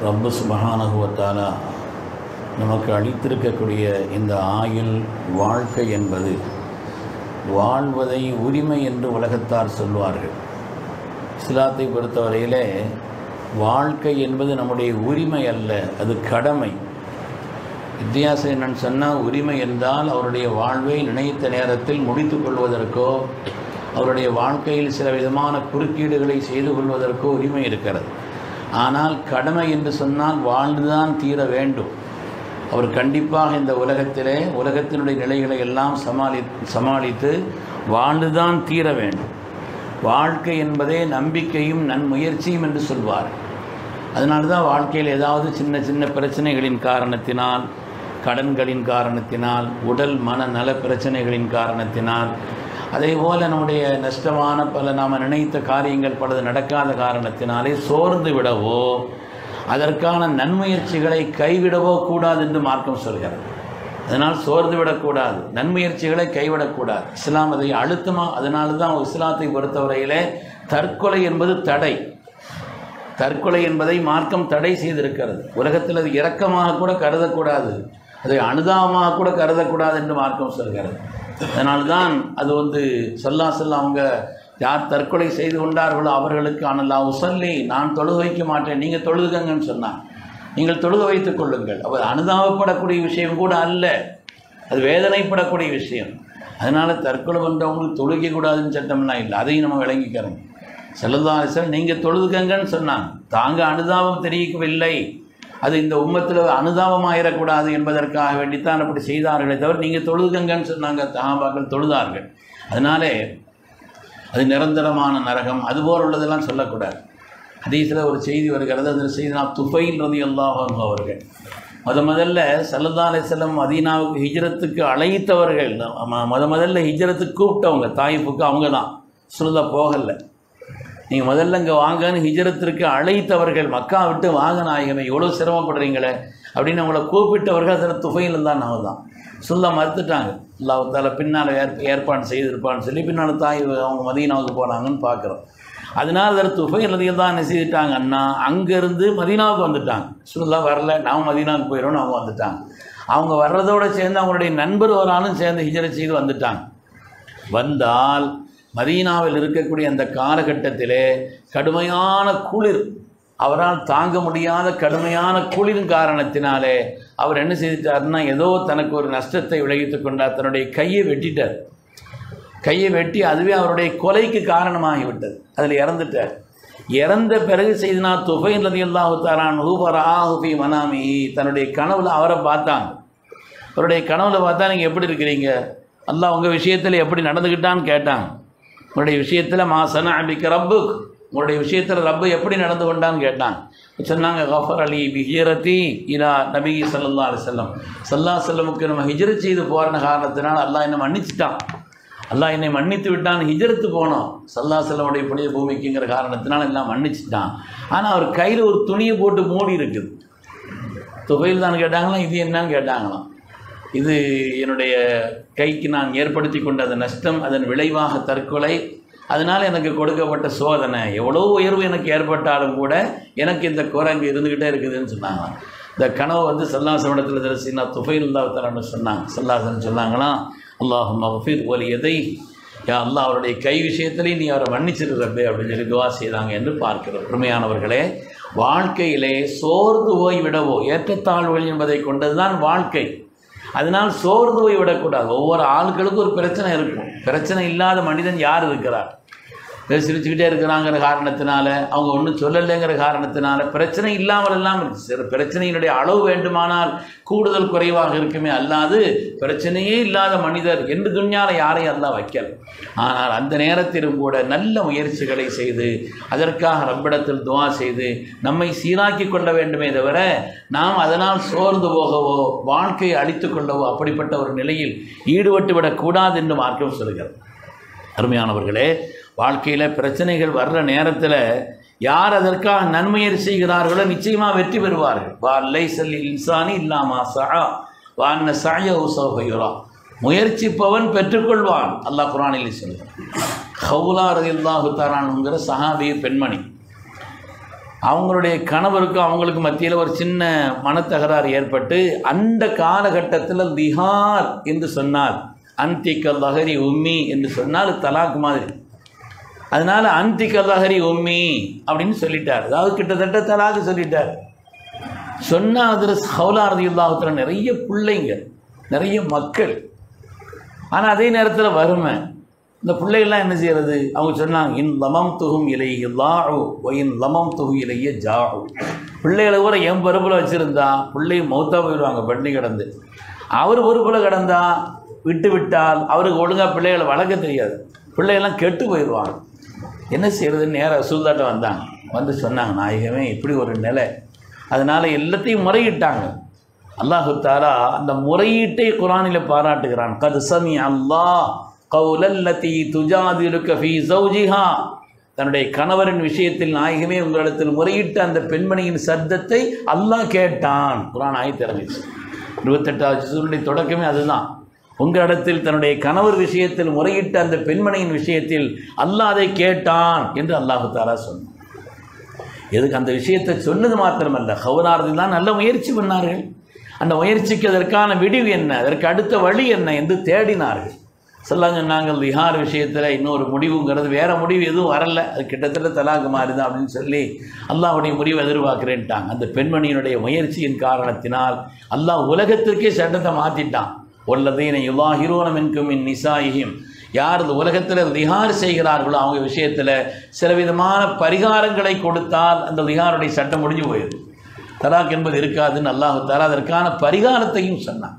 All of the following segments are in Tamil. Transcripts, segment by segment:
ரப்பு சுப்ஹானஹு வ தஆலா நமக்கு அளித்திருக்கக்கூடிய இந்த ஆயுள் வாழ்க்கை என்பது வாழ்வதை உரிமை என்று உலகத்தார் சொல்வார்கள். இஸ்லாத்தை பொறுத்தவரையிலே வாழ்க்கை என்பது நம்முடைய உரிமை அல்ல, அது கடமை. வித்தியாசம் என்னன்னு சொன்னால், உரிமை என்றால் அவருடைய வாழ்வை நினைத்த நேரத்தில் முடித்து கொள்வதற்கோ அவருடைய வாழ்க்கையில் சில விதமான குறுக்கீடுகளை செய்து கொள்வதற்கோ உரிமை இருக்கிறது. ஆனால் கடமை என்று சொன்னால் வாழ்ந்துதான் தீர வேண்டும். அவர் கண்டிப்பாக இந்த உலகத்தினுடைய நிலைகளை எல்லாம் சமாளித்து வாழ்ந்துதான் தீர வேண்டும். வாழ்க்கை என்பதே நம்பிக்கையும் நன்முயற்சியும் என்று சொல்வார். அதனால தான் வாழ்க்கையில் ஏதாவது சின்ன சின்ன பிரச்சனைகளின் காரணத்தினால், கடன்களின் காரணத்தினால், உடல் மன நல பிரச்சனைகளின் காரணத்தினால், அதே போல் நம்முடைய நஷ்டமான பல நாம் நினைத்த காரியங்கள் பலது நடக்காத காரணத்தினாலே சோர்ந்து விடவோ அதற்கான நன்முயற்சிகளை கைவிடவோ கூடாது என்று மார்க்கம் சொல்கிறது. அதனால் சோர்ந்து விடக்கூடாது, நன்முயற்சிகளை கைவிடக்கூடாது. இஸ்லாம் அதை அழுத்தமாக, அதனால தான் இஸ்லாத்தை பொறுத்தவரையிலே தற்கொலை என்பது தடை. தற்கொலை என்பதை மார்க்கம் தடை செய்திருக்கிறது. உலகத்தில் அது இரக்கமாக கூட கருதக்கூடாது, அதை அனுதாபமாக கூட கருதக்கூடாது என்று மார்க்கம் சொல்கிறது. அதனால்தான் அது ஸல்லல்லாஹு அவங்க யார் தற்கொலை செய்து கொண்டார்களோ அவர்களுக்கு அனல்லா உசல்லி, நான் தொழுக வைக்க மாட்டேன், நீங்கள் தொழுதுங்கன்னு சொன்னான். நீங்கள் தொழுக வைத்துக் கொள்ளுங்கள். அவர் அனுதாபப்படக்கூடிய விஷயம் கூட அல்ல, அது வேதனைப்படக்கூடிய விஷயம். அதனால் தற்கொலை பண்ணுறவங்களுக்கு தொழுக கூடாதுன்னு சட்டம்லாம் இல்லை, அதையும் நம்ம விளங்கிக்கிறோம். ஸல்லல்லாஹு அலைஹி வஸல்லம் நீங்கள் தொழுதுங்கன்னு சொன்னாங்க. தாங்க அனுதாபம் தெரிவிக்கவில்லை, அது இந்த உம்மத்தில் அனுதாபமாயிடக்கூடாது என்பதற்காக வேண்டித்தான் அப்படி செய்தார்களே தவிர நீங்கள் தொழுதுங்கன்னு சொன்னாங்க. சஹாபாக்கள் தொழுதார்கள். அதனாலே அது நிரந்தரமான நரகம் அதுபோல் உள்ளதெல்லாம் சொல்லக்கூடாது. ஹதீஸில் ஒரு செய்தி வருகிறது. அதில் செய்தினா துஃபைல் ரலியல்லாஹு அன்ஹு அவர்கள் முதல்ல ஸல்லல்லாஹு அலைஹி வஸல்லம் மதீனாவுக்கு ஹிஜ்ரத்துக்கு அழைத்தவர்கள், முதல்ல ஹிஜ்ரத்துக்கு கூப்பிட்டவங்க தாயிஃபுக்கு அவங்க தான். ரசூலுல்லாஹ் போகலை, நீங்கள் முதல்ல இங்கே வாங்கன்னு ஹிஜ்ரத்திற்கு அழைத்தவர்கள். மக்கா விட்டு வாங்க நாயகமே, எவ்வளோ சிரமப்படுறீங்களே அப்படின்னு அவங்கள கூப்பிட்டவர்கள் அதில் துஃபைல் தான். நாங்கள் தான் ரசூலுல்லாஹ் மறுத்துட்டாங்க. அல்லாஹ் தஆலா பின்னால் ஏற்பாடு செய்திருப்பான்னு சொல்லி பின்னால் அவங்க மதீனாவுக்கு போனாங்கன்னு பார்க்குறோம். அதனால் அதில் துஃபைல் ரலியல்லாஹு அன்ஹு செய்துட்டாங்க. அண்ணா அங்கேருந்து மதீனாவுக்கு வந்துட்டாங்க. ரசூலுல்லாஹ் வரல, நாம் மதீனாவுக்கு போயிடணும்னு அவங்க வந்துட்டாங்க. அவங்க வர்றதோடு சேர்ந்து அவங்களுடைய நண்பர் ஒரு ஆளும் சேர்ந்து ஹிஜ்ரத் செய்து வந்துட்டாங்க. வந்தால் மதீனாவில் இருக்கக்கூடிய அந்த காலகட்டத்திலே கடுமையான குளிர், அவரால் தாங்க முடியாத கடுமையான குளிரின் காரணத்தினாலே அவர் என்ன செய்துட்டார்னா, ஏதோ தனக்கு ஒரு நஷ்டத்தை விளைவித்து கொண்டார். தன்னுடைய கையை வெட்டிட்டார். கையை வெட்டி அதுவே அவருடைய கொலைக்கு காரணமாகிவிட்டது. அதில் இறந்துட்டார். இறந்த பிறகு செய்தினா துஃபைல் ரலியல்லாஹு தஆலா அன்ஹு ஃபரஆஹு ஃபீ மனாமிஹி, தன்னுடைய கனவுல அவரை பார்த்தாங்க. அவருடைய கனவுல பார்த்தா நீங்கள் எப்படி இருக்கிறீங்க, அல்லாஹ் உங்கள் விஷயத்தில் எப்படி நடந்துக்கிட்டான்னு கேட்டாங்க. உங்களுடைய விஷயத்தில் மா ஸனஅ பிக ரப்புக், உங்களுடைய விஷயத்தில் ரப்பு எப்படி நடந்து கொண்டான்னு கேட்டாங்க. சொன்னாங்க கஃபர் அலி பிஹிரதி இலா நபி ஸல்லல்லாஹு அலைஹி வஸல்லம், ஸல்லல்லாஹு அலைஹி வஸல்லமுக்கு நம்ம ஹிஜ்ரத் செய்து போகிற காரணத்தினால் அல்லாஹ் என்னை மன்னிச்சிட்டான், அல்லாஹ் என்னை மன்னித்து விட்டான். ஹிஜ்ரத்து போனோம் ஸல்லல்லாஹு அலைஹி வஸல்லமுடைய புனித பூமிக்குங்கிற காரணத்தினால் எல்லாம் மன்னிச்சிட்டான். ஆனால் அவர் கையில் ஒரு துணியை போட்டு மூடி இருக்குது. துஃபைல் தான் கேட்டாங்களாம், இது என்னன்னு கேட்டாங்களாம். இது என்னுடைய கைக்கு நான் ஏற்படுத்தி கொண்ட அந்த நஷ்டம், அதன் விளைவாக தற்கொலை, அதனால் எனக்கு கொடுக்கப்பட்ட சோதனை. எவ்வளோ உயர்வு எனக்கு ஏற்பட்டாலும் கூட எனக்கு இந்த குறை அங்கே இருந்துக்கிட்டே இருக்குதுன்னு சொன்னாங்க. இந்த கனவு ஸல்லல்லாஹு அலைஹி வஸல்லம் தரிசினா துஃபைல் ரலியல்லாஹு தஆலா சொன்னாங்க. ஸல்லல்லாஹு அலைஹி வஸல்லம் சொன்னாங்களாம், அல்லாஹும்ம ஃபிர் வலி யதை, யா அல்லாஹ் அவருடைய கை விஷயத்திலேயும் நீ அவரை மன்னிச்சிருக்கிறப்பே அப்படின்னு சொல்லி துவா செய்தாங்க என்று பார்க்கிறோம். உண்மையானவர்களே, வாழ்க்கையிலே சோர்ந்து போய்விடவோ ஏற்றத்தாழ்வுகள் என்பதை கொண்டது தான் வாழ்க்கை. அதனால் சோர்ந்து போய் விடக்கூடாது. ஒவ்வொரு ஆட்களுக்கும் ஒரு பிரச்சனை இருக்கும். பிரச்சனை இல்லாத மனிதன் யார் இருக்கிறார்? சிரிச்சுக்கிட்டே இருக்கிறாங்கிற காரணத்தினால, அவங்க ஒன்றும் சொல்லலைங்கிற காரணத்தினால பிரச்சனை இல்லாமல் எல்லாம் இருக்குது. சில பிரச்சனையினுடைய அளவு வேண்டுமானால் கூடுதல் குறைவாக இருக்குமே, அல்லாது பிரச்சனையே இல்லாத மனிதர் என்று துன்யால யாரையும் அல்லாஹ் வைக்கல. ஆனால் அந்த நேரத்திலும் கூட நல்ல முயற்சிகளை செய்து அதற்காக ரப்பிடத்தில் துஆ செய்து நம்மை சீராக்கி கொள்ள வேண்டுமே தவிர நாம் அதனால் சோர்ந்து போகவோ வாழ்க்கையை அழித்து கொள்ளவோ அப்படிப்பட்ட ஒரு நிலையில் ஈடுபட்டு விடக்கூடாது என்று மார்க்கம் சொல்கிறது. அருமையானவர்களே, வாழ்க்கையில் பிரச்சனைகள் வர்ற நேரத்தில் யார் அதற்காக நன்முயற்சி செய்கிறார்களோ நிச்சயமாக வெற்றி பெறுவார்கள். லைஸல் இன்சானி இல்லா மா ஸஅ வ அன்ன ஸஅயஹு ஸௌஃப யுரா, முயற்சிப்பவன் பெற்றுக்கொள்வான். அல்லாஹ் குர்ஆனில் சொல்கிறான். ஹவுலா ரலியல்லாஹு தஆலா அன்ஹுங்கிற சஹாபிய பெண்மணி, அவங்களுடைய கணவருக்கும் அவங்களுக்கு மத்தியில் ஒரு சின்ன மனத்தகராறு ஏற்பட்டு அந்த காலகட்டத்தில் லிஹார் என்று சொன்னால் அந்திக லஹரி உம்மி என்று சொன்னால் தலாக் மாதிரி. அதனால் அந்திக லஹரி உம்மி அப்படின்னு சொல்லிட்டார். அதாவது கிட்டத்தட்ட தலாக்கு சொல்லிட்டார். சொன்னால் அதில் ஹவுலா ரலியல்லாஹு தஆலா நிறைய பிள்ளைங்க, நிறைய மக்கள். ஆனால் அதே நேரத்தில் வறுமை. இந்த பிள்ளைகள்லாம் என்ன செய்கிறது? அவங்க சொன்னாங்க, இன் லமம் துகும் இலைய லாஹு ஒயின் லமம் துகு இலைய ஜாஹு. பிள்ளைகளை கூட என் பொறுப்பில் வச்சுருந்தா பிள்ளைங்க மௌத்தா போயிடுவாங்க பட்டி கிடந்து. அவர் பொறுப்பில் கிடந்தா விட்டு விட்டால் அவருக்கு ஒழுங்காக பிள்ளைகளை வளர்க்க தெரியாது, பிள்ளைகள்லாம் கெட்டு போயிடுவாங்க. என்ன செய்கிறதுன்னு நேராக ரசூலுல்லாஹ்ட்ட வந்தாங்க. வந்து சொன்னாங்க, நாயகமே இப்படி ஒரு நிலை. அதனால் எல்லாத்தையும் முறையிட்டாங்க. அல்லாஹு தஆலா அந்த முறையீட்டை குர்ஆனில் பாராட்டுகிறான். கத் சமி அல்லாஹ் கௌலல்லதி துஜாதிலுக ஃபீ ஸௌஜிஹா. தன்னுடைய கணவரின் விஷயத்தில் நாயகமே உங்களிடத்தில் முறையிட்ட அந்த பெண்மணியின் சத்தத்தை அல்லாஹ் கேட்டான். குர்ஆன் ஆயத்து இறங்குச்சு. 28வது சூரனுடைய தொடக்கமே அதுதான். உங்களிடத்தில் தன்னுடைய கணவர் விஷயத்தில் முறையிட்ட அந்த பெண்மணியின் விஷயத்தில் அல்லாஹ் அதை கேட்டான் என்று அல்லாஹு தஆலா சொன்னான். எதுக்கு அந்த விஷயத்தை சொன்னது மாத்திரமல்ல, ஹவுலாரதில் தான் நல்ல முயற்சி பண்ணார்கள். அந்த முயற்சிக்கு அதற்கான விடிவு என்ன, அதற்கு அடுத்த வழி என்ன என்று தேடினார்கள். சொல்லாங்க, நாங்கள் லிஹார் விஷயத்தில் இன்னொரு முடிவுங்கிறது வேறு முடிவு எதுவும் வரலை, அது கிட்டத்தட்ட தலாக்கு மாறுதான் அப்படின்னு சொல்லி அல்லாஹ்வுடைய முடிவு எதிர்பார்க்குறேன்ட்டாங்க. அந்த பெண்மணியினுடைய முயற்சியின் காரணத்தினால் அல்லாஹ் உலகத்திற்கே சட்டத்தை மாற்றிட்டான். வல்லதீன யுலாஹிரூன மின்கும் மின் நிசாயிஹிம். யார் இந்த உலகத்தில் லிஹார் செய்கிறார்களோ அவங்க விஷயத்தில் சில விதமான பரிகாரங்களை கொடுத்தால் அந்த லிஹாருடைய சட்டம் முடிஞ்சு போயிடுது. தலாக் என்பது இருக்காதுன்னு அல்லாஹ் தஆலா அதற்கான பரிகாரத்தையும் சொன்னான்.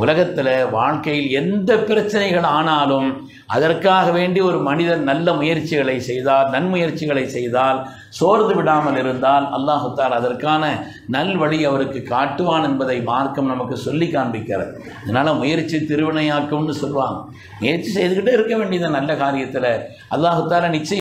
உலகத்தில் வாழ்க்கையில் எந்த பிரச்சனைகள் ஆனாலும் அதற்காக வேண்டி ஒரு மனிதன் நல்ல முயற்சிகளை செய்தால், நன்முயற்சிகளை செய்தால், சோர்ந்து விடாமல் இருந்தால் அல்லாஹ் தஆலா அதற்கான நல்வழி அவருக்கு காட்டுவான் என்பதை மார்க்கம் நமக்கு சொல்லி காண்பிக்கிறது. அதனால் முயற்சி திருவினையாக்கும்னு சொல்லுவாங்க. முயற்சி செய்துக்கிட்டே இருக்க வேண்டியது நல்ல காரியத்தில். அல்லாஹ் தஆலா நிச்சயம்